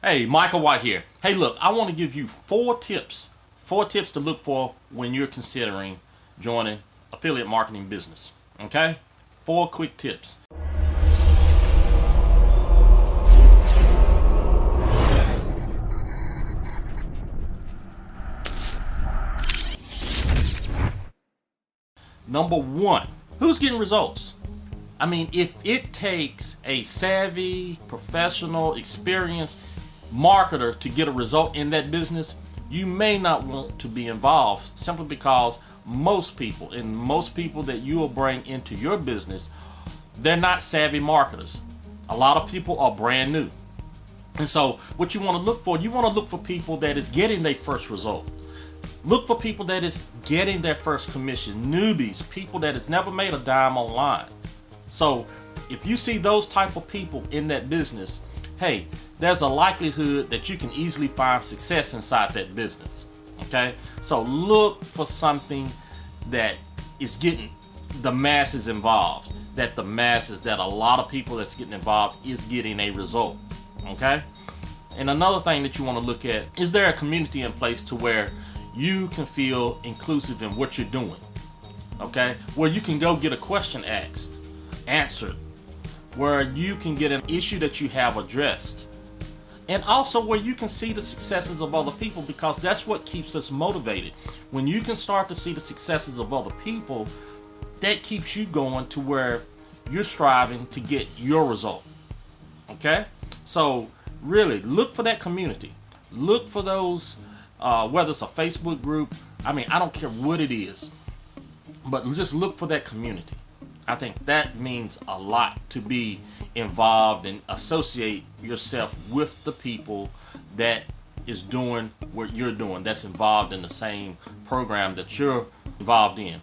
Hey, Micah White here. Hey, look, I want to give you four tips to look for when you're considering joining affiliate marketing business. Okay? Four quick tips. Number one, who's getting results? I mean, if it takes a savvy, professional, experienced marketer to get a result in that business, you may not want to be involved simply because most people that you will bring into your business, they're not savvy marketers. A lot of people are brand new. And so what you want to look for people that is getting their first result. Look for people that is getting their first commission, newbies, people that has never made a dime online. So if you see those type of people in that business, hey, there's a likelihood that you can easily find success inside that business. Okay? So look for something that is getting the masses involved, that a lot of people that's getting involved is getting a result. Okay? And another thing that you want to look at, is there a community in place to where you can feel inclusive in what you're doing? Okay? Where you can go get a question answered, where you can get an issue that you have addressed, and also where you can see the successes of other people, because that's what keeps us motivated. When you can start to see the successes of other people, that keeps you going to where you're striving to get your result. Okay? So really look for that community. Look for those, whether it's a Facebook group, I don't care what it is, but just look for that community. I think that means a lot, to be involved and associate yourself with the people that is doing what you're doing, that's involved in the same program that you're involved in.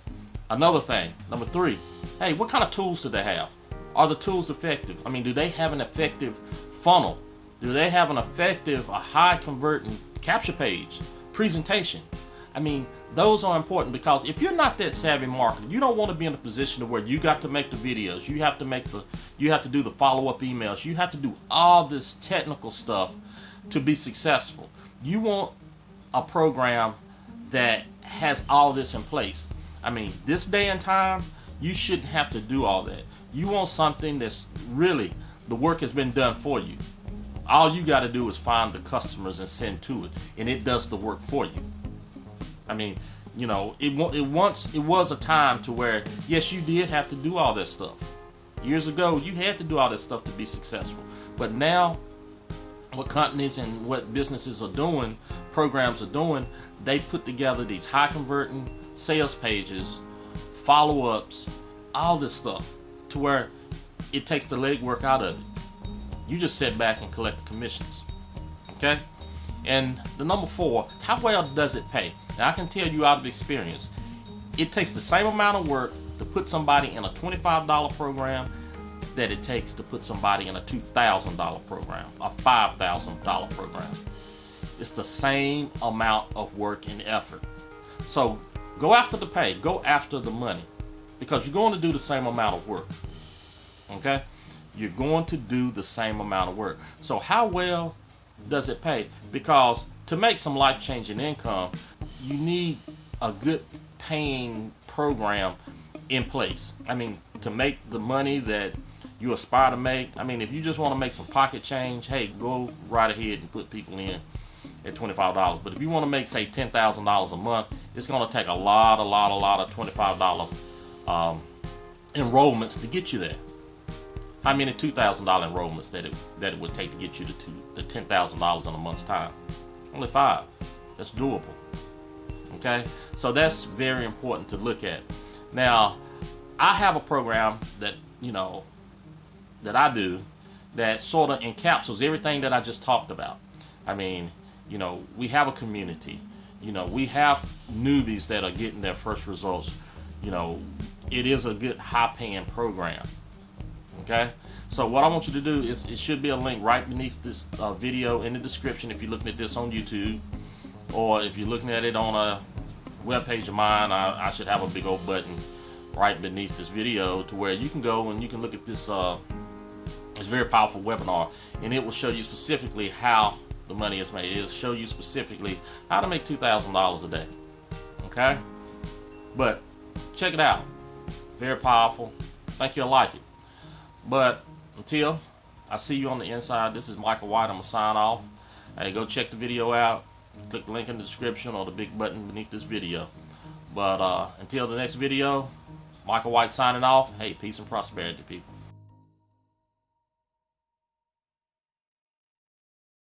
Another thing, number three, hey, what kind of tools do they have? Are the tools effective? Do they have an effective funnel? Do they have an effective, a high converting capture page, presentation? Those are important, because if you're not that savvy marketer, you don't want to be in a position where you got to make the videos, you have to do the follow-up emails, you have to do all this technical stuff to be successful. You want a program that has all this in place. This day and time, you shouldn't have to do all that. You want something that's really, the work has been done for you. All you got to do is find the customers and send to it, and it does the work for you. It was a time to where, yes, you did have to do all that stuff. Years ago, you had to do all that stuff to be successful. But now, what companies and what businesses are doing, programs are doing, they put together these high converting sales pages, follow-ups, all this stuff, to where it takes the legwork out of it. You just sit back and collect the commissions. Okay? And the number four, how well does it pay? Now, I can tell you out of experience, it takes the same amount of work to put somebody in a $25 program that it takes to put somebody in a $2,000 program, a $5,000 program. It's the same amount of work and effort. So go after the pay, go after the money, because you're going to do the same amount of work. Okay? You're going to do the same amount of work. So how well does it pay? Because to make some life-changing income, you need a good paying program in place. To make the money that you aspire to make. If you just want to make some pocket change, hey, go right ahead and put people in at $25. But if you want to make, say, $10,000 a month, it's going to take a lot of $25 enrollments to get you there. How many $2,000 enrollments that it would take to get you to the $10,000 in a month's time? Only 5. That's doable. Okay? So that's very important to look at. Now, I have a program that I do that sort of encapsulates everything that I just talked about. We have a community. We have newbies that are getting their first results. It is a good high-paying program. Okay? So what I want you to do is, it should be a link right beneath this video in the description if you're looking at this on YouTube, or if you're looking at it on a webpage of mine, I should have a big old button right beneath this video to where you can go and you can look at this very powerful webinar, and it will show you specifically how the money is made. It'll show you specifically how to make $2,000 a day. Okay? But check it out. Very powerful. Think you'll like it. But until I see you on the inside, this is Micah White. I'm going to sign off. Hey, go check the video out. Click the link in the description or the big button beneath this video. But until the next video, Micah White signing off. Hey, peace and prosperity, people.